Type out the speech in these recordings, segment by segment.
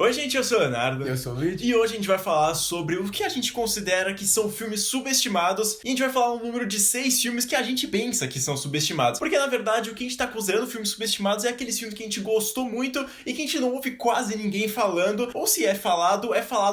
Oi, gente, eu sou o Leonardo. Eu sou o Luigi. E hoje a gente vai falar sobre o que a gente considera que são filmes subestimados. E a gente vai falar um número de 6 filmes que a gente pensa que são subestimados. Porque, na verdade, o que a gente tá considerando filmes subestimados é aqueles filmes que a gente gostou muito e que a gente não ouve quase ninguém falando. Ou se é falado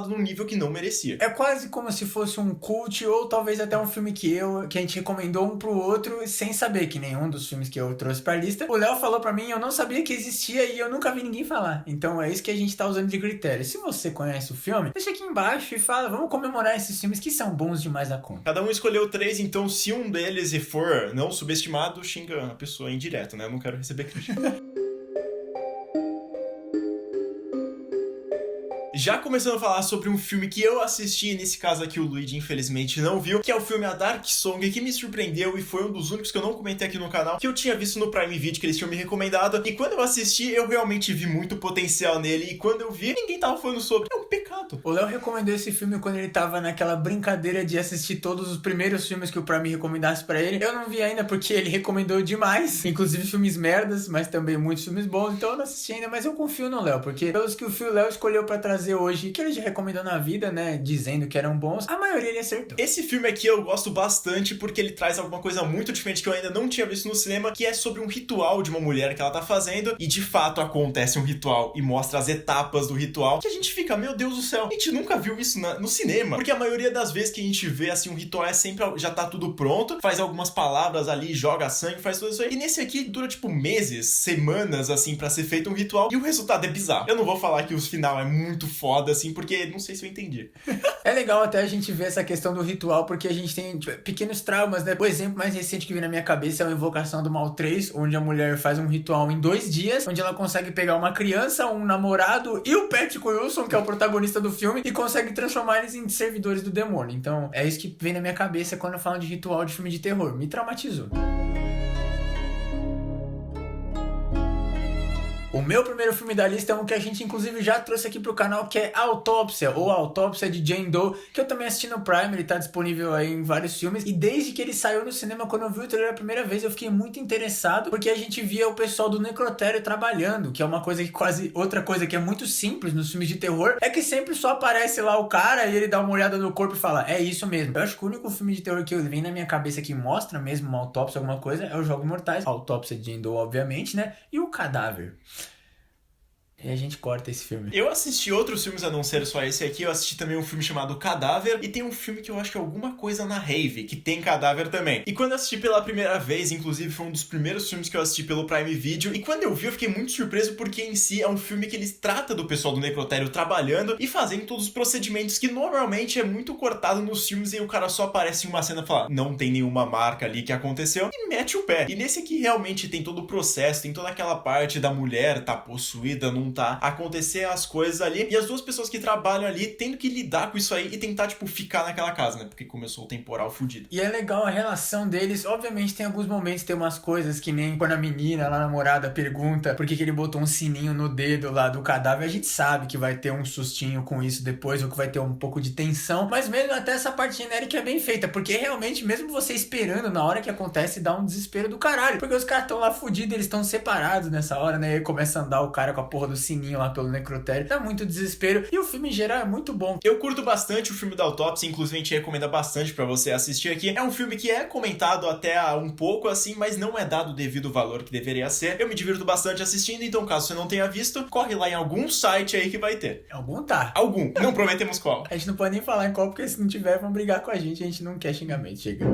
num nível que não merecia. É quase como se fosse um cult ou talvez até um filme que a gente recomendou um pro outro sem saber que nenhum dos filmes que eu trouxe pra lista. O Léo falou pra mim, eu não sabia que existia e eu nunca vi ninguém falar. Então é isso que a gente tá usando de critério. Se você conhece o filme, deixa aqui embaixo e fala, vamos comemorar esses filmes que são bons demais da conta. Cada um escolheu 3, então se um deles for não subestimado, xinga a pessoa indireto, né? Eu não quero receber crítica. Já começando a falar sobre um filme que eu assisti, nesse caso aqui o Luigi infelizmente não viu, que é o filme A Dark Song, que me surpreendeu e foi um dos únicos que eu não comentei aqui no canal, que eu tinha visto no Prime Video, que eles tinham me recomendado, e quando eu assisti, eu realmente vi muito potencial nele, e quando eu vi, ninguém tava falando sobre. É um pecado. O Léo recomendou esse filme quando ele tava naquela brincadeira de assistir todos os primeiros filmes que o Prime recomendasse pra ele. Eu não vi ainda porque ele recomendou demais, inclusive filmes merdas, mas também muitos filmes bons, então eu não assisti ainda, mas eu confio no Léo, porque pelos que o Léo escolheu pra trazer hoje, que ele já recomendou na vida, né, dizendo que eram bons, a maioria ele acertou. Esse filme aqui eu gosto bastante porque ele traz alguma coisa muito diferente que eu ainda não tinha visto no cinema, que é sobre um ritual de uma mulher que ela tá fazendo, e de fato acontece um ritual e mostra as etapas do ritual, que a gente fica, meu Deus do céu, a gente nunca viu isso no cinema, porque a maioria das vezes que a gente vê, assim, um ritual é sempre, já tá tudo pronto, faz algumas palavras ali, joga sangue, faz tudo isso aí, e nesse aqui dura, tipo, meses, semanas, assim, pra ser feito um ritual, e o resultado é bizarro. Eu não vou falar que o final é muito foda, assim, porque não sei se eu entendi. É legal até a gente ver essa questão do ritual, porque a gente tem pequenos traumas, né? O exemplo mais recente que vem na minha cabeça é a Invocação do Mal 3, onde a mulher faz um ritual em 2 dias, onde ela consegue pegar uma criança, um namorado e o Patrick Wilson, que é o protagonista do filme, e consegue transformar eles em servidores do demônio. Então, é isso que vem na minha cabeça quando eu falo de ritual de filme de terror. Me traumatizou. O meu primeiro filme da lista é um que a gente inclusive já trouxe aqui pro canal, que é Autópsia, ou Autópsia de Jane Doe, que eu também assisti no Prime, ele tá disponível aí em vários filmes, e desde que ele saiu no cinema, quando eu vi o trailer a primeira vez, eu fiquei muito interessado, porque a gente via o pessoal do necrotério trabalhando, que é uma coisa que outra coisa que é muito simples nos filmes de terror, é que sempre só aparece lá o cara e ele dá uma olhada no corpo e fala, é isso mesmo. Eu acho que o único filme de terror que vem na minha cabeça que mostra mesmo uma autópsia, alguma coisa, é o Jogos Mortais, a Autópsia de Jane Doe, obviamente, né, e o Cadáver. E a gente corta esse filme. Eu assisti outros filmes a não ser só esse aqui. Eu assisti também um filme chamado Cadáver. E tem um filme que eu acho que é alguma coisa na Rave, que tem cadáver também. E quando eu assisti pela primeira vez, inclusive foi um dos primeiros filmes que eu assisti pelo Prime Video. E quando eu vi, eu fiquei muito surpreso porque em si é um filme que eles tratam do pessoal do necrotério trabalhando e fazendo todos os procedimentos que normalmente é muito cortado nos filmes. E o cara só aparece em uma cena e fala, não tem nenhuma marca ali que aconteceu, e mete o pé. E nesse aqui realmente tem todo o processo, tem toda aquela parte da mulher tá possuída, não tá, acontecer as coisas ali, e as duas pessoas que trabalham ali tendo que lidar com isso aí e tentar, tipo, ficar naquela casa, né? Porque começou o temporal fudido. E é legal a relação deles. Obviamente tem alguns momentos, tem umas coisas que nem quando a menina, a namorada, pergunta por que ele botou um sininho no dedo lá do cadáver. A gente sabe que vai ter um sustinho com isso depois, ou que vai ter um pouco de tensão, mas mesmo até essa parte genérica é bem feita, porque realmente, mesmo você esperando, na hora que acontece, dá um desespero do caralho, porque os caras estão lá fudidos, eles estão separados nessa hora, né? E aí começa a andar o cara com a porra do sininho lá pelo necrotério, dá muito desespero, e o filme em geral é muito bom. Eu curto bastante o filme da Autópsia, inclusive a gente recomenda bastante pra você assistir aqui. É um filme que é comentado até um pouco assim, mas não é dado o devido valor que deveria ser. Eu me divirto bastante assistindo, então caso você não tenha visto, corre lá em algum site aí que vai ter. Algum tá. Algum, não prometemos qual. A gente não pode nem falar em qual, porque se não tiver vão brigar com a gente não quer xingamento, chega.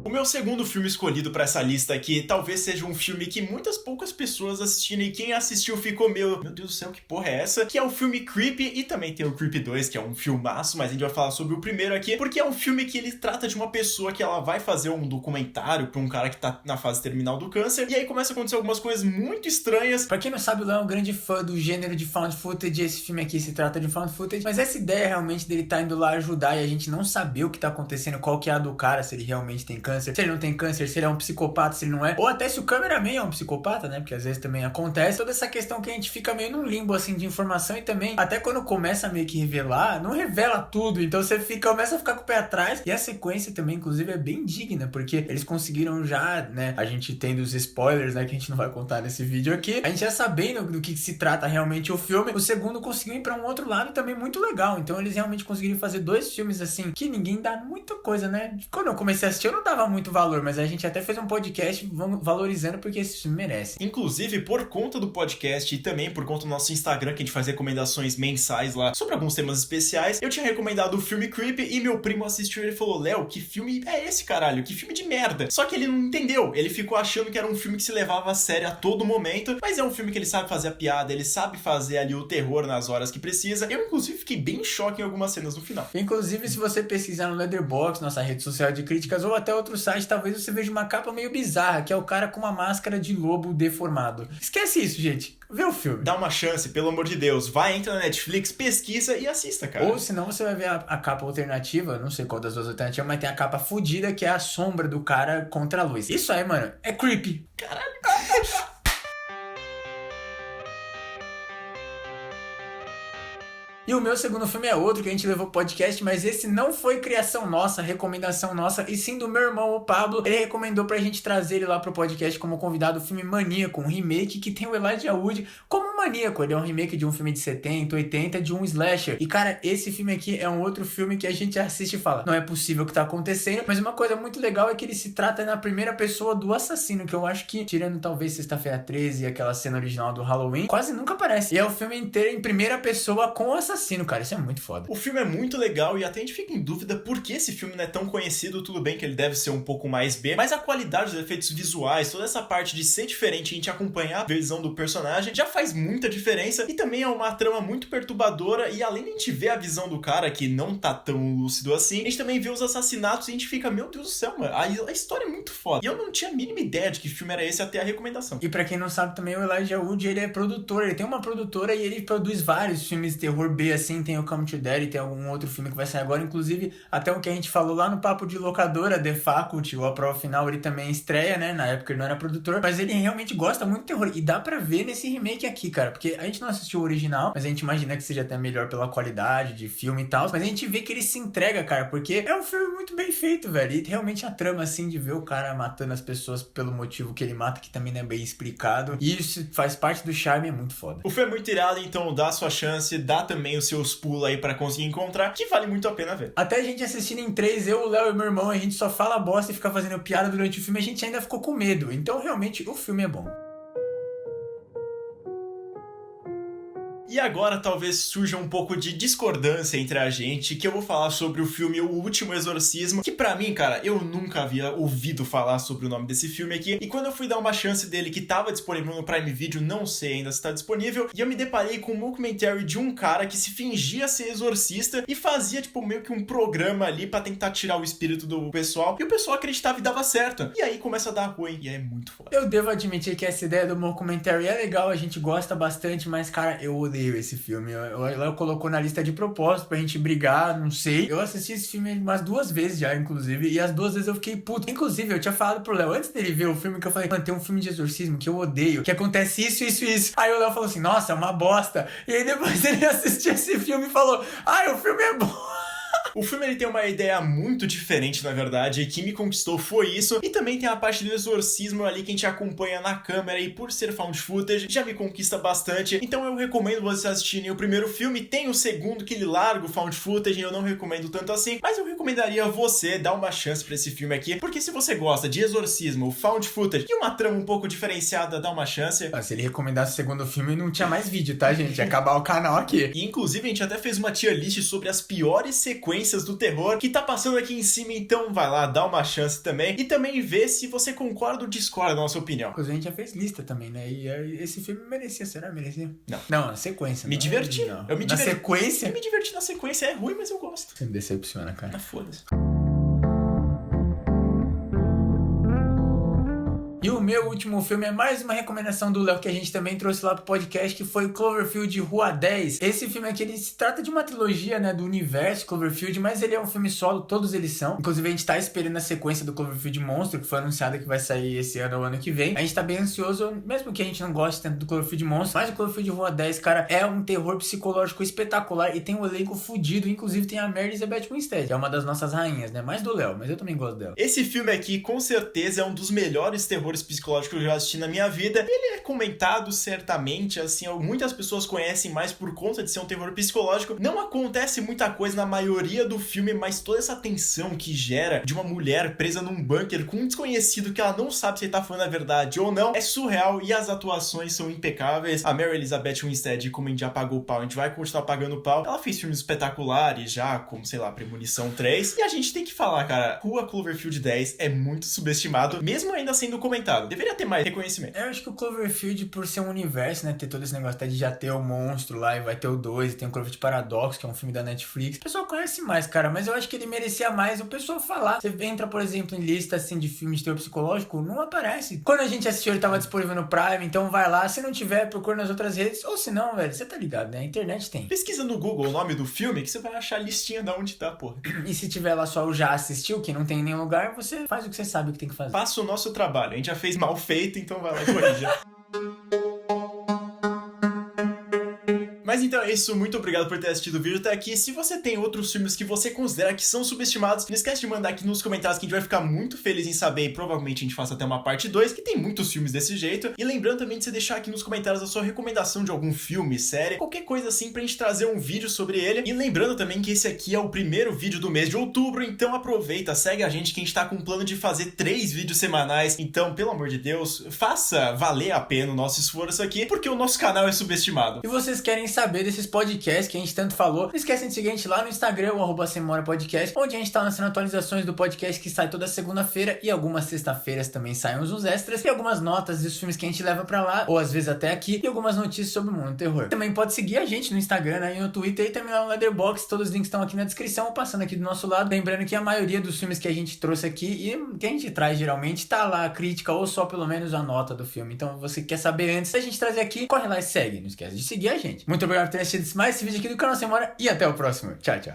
O meu segundo filme escolhido pra essa lista aqui talvez seja um filme que poucas pessoas assistiram, e quem assistiu ficou meu Deus do céu, que porra é essa? Que é o filme Creepy, e também tem o Creepy 2, que é um filmaço, mas a gente vai falar sobre o primeiro aqui, porque é um filme que ele trata de uma pessoa que ela vai fazer um documentário pra um cara que tá na fase terminal do câncer, e aí começa a acontecer algumas coisas muito estranhas. Pra quem não sabe, o Léo é um grande fã do gênero de found footage, esse filme aqui se trata de found footage, mas essa ideia realmente dele tá indo lá ajudar e a gente não saber o que tá acontecendo, qual que é a do cara, se ele realmente tem câncer, câncer, se ele não tem câncer, se ele é um psicopata, se ele não é, ou até se o cameraman é um psicopata, né, porque às vezes também acontece, toda essa questão que a gente fica meio num limbo, assim, de informação e também, até quando começa a meio que revelar, não revela tudo, então você começa a ficar com o pé atrás, e a sequência também, inclusive, é bem digna, porque eles conseguiram já, né, a gente tendo os spoilers, né, que a gente não vai contar nesse vídeo aqui, a gente já sabendo do que se trata realmente o filme, o segundo conseguiu ir pra um outro lado também muito legal, então eles realmente conseguiram fazer 2 filmes, assim, que ninguém dá muita coisa, né, quando eu comecei a assistir eu não dava muito valor, mas a gente até fez um podcast valorizando porque esse filme merece. Inclusive, por conta do podcast e também por conta do nosso Instagram, que a gente faz recomendações mensais lá sobre alguns temas especiais, eu tinha recomendado o filme Creep e meu primo assistiu e ele falou: Léo, que filme é esse, caralho? Que filme de merda. Só que ele não entendeu. Ele ficou achando que era um filme que se levava a sério a todo momento, mas é um filme que ele sabe fazer a piada, ele sabe fazer ali o terror nas horas que precisa. Eu, inclusive, fiquei bem em choque em algumas cenas no final. Inclusive, se você pesquisar no Letterboxd, nossa rede social de críticas, ou até outro site, talvez você veja uma capa meio bizarra, que é o cara com uma máscara de lobo deformado. Esquece isso, gente. Vê o filme. Dá uma chance, pelo amor de Deus. Vai, entra na Netflix, pesquisa e assista, cara. Ou senão você vai ver a capa alternativa, não sei qual das duas alternativas, mas tem a capa fodida que é a sombra do cara contra a luz. Isso aí, mano, é creepy. Caralho. E o meu segundo filme é outro que a gente levou pro podcast, mas esse não foi criação nossa, recomendação nossa, e sim do meu irmão, o Pablo. Ele recomendou pra gente trazer ele lá pro podcast como convidado, o filme Maníaco, um remake que tem o Elijah Wood como um maníaco. Ele é um remake de um filme de 70, 80, de um slasher. E cara, esse filme aqui é um outro filme que a gente assiste e fala, não é possível o que tá acontecendo, mas uma coisa muito legal é que ele se trata na primeira pessoa do assassino, que eu acho que, tirando talvez Sexta-feira 13 e aquela cena original do Halloween, quase nunca aparece. E é o filme inteiro em primeira pessoa com o assassino, cara, isso é muito foda. O filme é muito legal e até a gente fica em dúvida por que esse filme não é tão conhecido. Tudo bem que ele deve ser um pouco mais B, mas a qualidade dos efeitos visuais, toda essa parte de ser diferente e a gente acompanhar a visão do personagem já faz muita diferença, e também é uma trama muito perturbadora. E além de a gente ver a visão do cara que não tá tão lúcido assim, a gente também vê os assassinatos e a gente fica, meu Deus do céu, mano, a história é muito foda. E eu não tinha a mínima ideia de que filme era esse até a recomendação. E pra quem não sabe também, o Elijah Wood, ele é produtor, ele tem uma produtora e ele produz vários filmes de terror B, assim, tem o Come to Daddy, tem algum outro filme que vai sair agora, inclusive até o que a gente falou lá no papo de locadora, The Faculty, ou A Prova Final, ele também estreia, né, na época ele não era produtor, mas ele realmente gosta muito de terror, e dá pra ver nesse remake aqui, cara, porque a gente não assistiu o original, mas a gente imagina que seja até melhor pela qualidade de filme e tal, mas a gente vê que ele se entrega, cara, porque é um filme muito bem feito, velho, e realmente a trama, assim, de ver o cara matando as pessoas pelo motivo que ele mata, que também não é bem explicado, e isso faz parte do charme, é muito foda. O filme é muito irado, então dá a sua chance, dá também os seus pulos aí pra conseguir encontrar, que vale muito a pena ver. Até a gente assistindo em 3, eu, o Léo e meu irmão, a gente só fala bosta e fica fazendo piada durante o filme, a gente ainda ficou com medo, então realmente o filme é bom. E agora talvez surja um pouco de discordância entre a gente, que eu vou falar sobre o filme O Último Exorcismo, que pra mim, cara, eu nunca havia ouvido falar sobre o nome desse filme aqui, e quando eu fui dar uma chance dele, que tava disponível no Prime Video, não sei ainda se tá disponível, e eu me deparei com um documentário de um cara que se fingia ser exorcista e fazia, tipo, meio que um programa ali pra tentar tirar o espírito do pessoal, e o pessoal acreditava e dava certo. E aí começa a dar ruim, e é muito foda. Eu devo admitir que essa ideia do documentário é legal, a gente gosta bastante, mas, cara, eu odeio esse filme. Eu colocou na lista de propósito pra gente brigar, não sei. Eu assisti esse filme umas 2 vezes já, inclusive, e as 2 vezes eu fiquei puto. Inclusive, eu tinha falado pro Léo, antes dele ver o filme, que eu falei, mano, tem um filme de exorcismo que eu odeio, que acontece isso, isso, isso. Aí o Léo falou assim, nossa, é uma bosta. E aí depois ele assistiu esse filme e falou, ai, o filme é bom. O filme ele tem uma ideia muito diferente, na verdade, e que me conquistou foi isso. E também tem a parte do exorcismo ali que a gente acompanha na câmera, e por ser found footage, já me conquista bastante. Então eu recomendo vocês assistirem o primeiro filme. Tem o segundo que ele larga o found footage, eu não recomendo tanto assim, mas eu recomendaria você dar uma chance pra esse filme aqui, porque se você gosta de exorcismo, found footage e uma trama um pouco diferenciada, dá uma chance. Se ele recomendasse o segundo filme, não tinha mais vídeo, tá, gente? Ia acabar o canal aqui. E inclusive a gente até fez uma tier list sobre as piores sequências do terror que tá passando aqui em cima, então vai lá, dá uma chance também, e também vê se você concorda ou discorda da nossa opinião. A gente já fez lista também, né? E esse filme merecia, será? Merecia? Não. Não, a sequência. Me diverti. Eu me diverti. Na sequência? Eu me diverti na sequência, é ruim, mas eu gosto. Você me decepciona, cara. Foda-se. E o meu último filme é mais uma recomendação do Léo que a gente também trouxe lá pro podcast, que foi Cloverfield Rua 10. Esse filme aqui, ele se trata de uma trilogia, né, do universo Cloverfield, mas ele é um filme solo, todos eles são. Inclusive a gente tá esperando a sequência do Cloverfield Monstro, que foi anunciada que vai sair esse ano ou ano que vem. A gente tá bem ansioso, mesmo que a gente não goste tanto do Cloverfield Monstro, mas o Cloverfield Rua 10, cara, é um terror psicológico espetacular e tem um elenco fudido, inclusive tem a Mary Elizabeth Winstead, que é uma das nossas rainhas, né, mais do Léo, mas eu também gosto dela. Esse filme aqui, com certeza, é um dos melhores terrores psicológicos que eu já assisti na minha vida. Ele é comentado, certamente, assim, muitas pessoas conhecem mais por conta de ser um terror psicológico. Não acontece muita coisa na maioria do filme, mas toda essa tensão que gera de uma mulher presa num bunker com um desconhecido que ela não sabe se ele tá falando a verdade ou não, é surreal e as atuações são impecáveis. A Mary Elizabeth Winstead, como a gente já pagou o pau, a gente vai continuar pagando o pau. Ela fez filmes espetaculares já, como, sei lá, Premonição 3. E a gente tem que falar, cara, Rua Cloverfield 10 é muito subestimado, mesmo ainda sendo comentado. Deveria ter mais reconhecimento. Eu acho que o Cloverfield, por ser um universo, né, ter todo esse negócio até de já ter o monstro lá e vai ter o 2, e tem o Cloverfield Paradox, que é um filme da Netflix, o pessoal conhece mais, cara, mas eu acho que ele merecia mais o pessoal falar. Você entra, por exemplo, em lista, assim, de filmes de terror psicológico, não aparece. Quando a gente assistiu, ele tava disponível no Prime, então vai lá, se não tiver, procura nas outras redes, ou se não, velho, você tá ligado, né, a internet tem. Pesquisa no Google o nome do filme que você vai achar a listinha de onde tá, porra. E se tiver lá só o já assistiu, que não tem em nenhum lugar, você faz o que você sabe que tem que fazer. Faça o nosso trabalho. A gente já fez mal feito, então vai lá e corrija. Mas então é isso, muito obrigado por ter assistido o vídeo até aqui. Se você tem outros filmes que você considera que são subestimados, não esquece de mandar aqui nos comentários que a gente vai ficar muito feliz em saber e provavelmente a gente faça até uma parte 2, que tem muitos filmes desse jeito. E lembrando também de você deixar aqui nos comentários a sua recomendação de algum filme, série, qualquer coisa assim pra gente trazer um vídeo sobre ele. E lembrando também que esse aqui é o primeiro vídeo do mês de outubro, então aproveita, segue a gente que a gente tá com um plano de fazer 3 vídeos semanais. Então, pelo amor de Deus, faça valer a pena o nosso esforço aqui, porque o nosso canal é subestimado. E vocês querem saber desses podcasts que a gente tanto falou, não esquecem de seguir a gente lá no Instagram, o @semorapodcast, onde a gente tá lançando atualizações do podcast que sai toda segunda-feira e algumas sexta-feiras também saem uns extras e algumas notas dos filmes que a gente leva pra lá, ou às vezes até aqui, e algumas notícias sobre o mundo do terror. Também pode seguir a gente no Instagram, né, e no Twitter e também lá no Letterboxd, todos os links estão aqui na descrição ou passando aqui do nosso lado. Lembrando que a maioria dos filmes que a gente trouxe aqui e que a gente traz geralmente tá lá a crítica ou só pelo menos a nota do filme. Então você quer saber antes da gente trazer aqui, corre lá e segue. Não esquece de seguir a gente. Muito obrigado por ter assistido mais esse vídeo aqui do canal Semora e até o próximo. Tchau, tchau.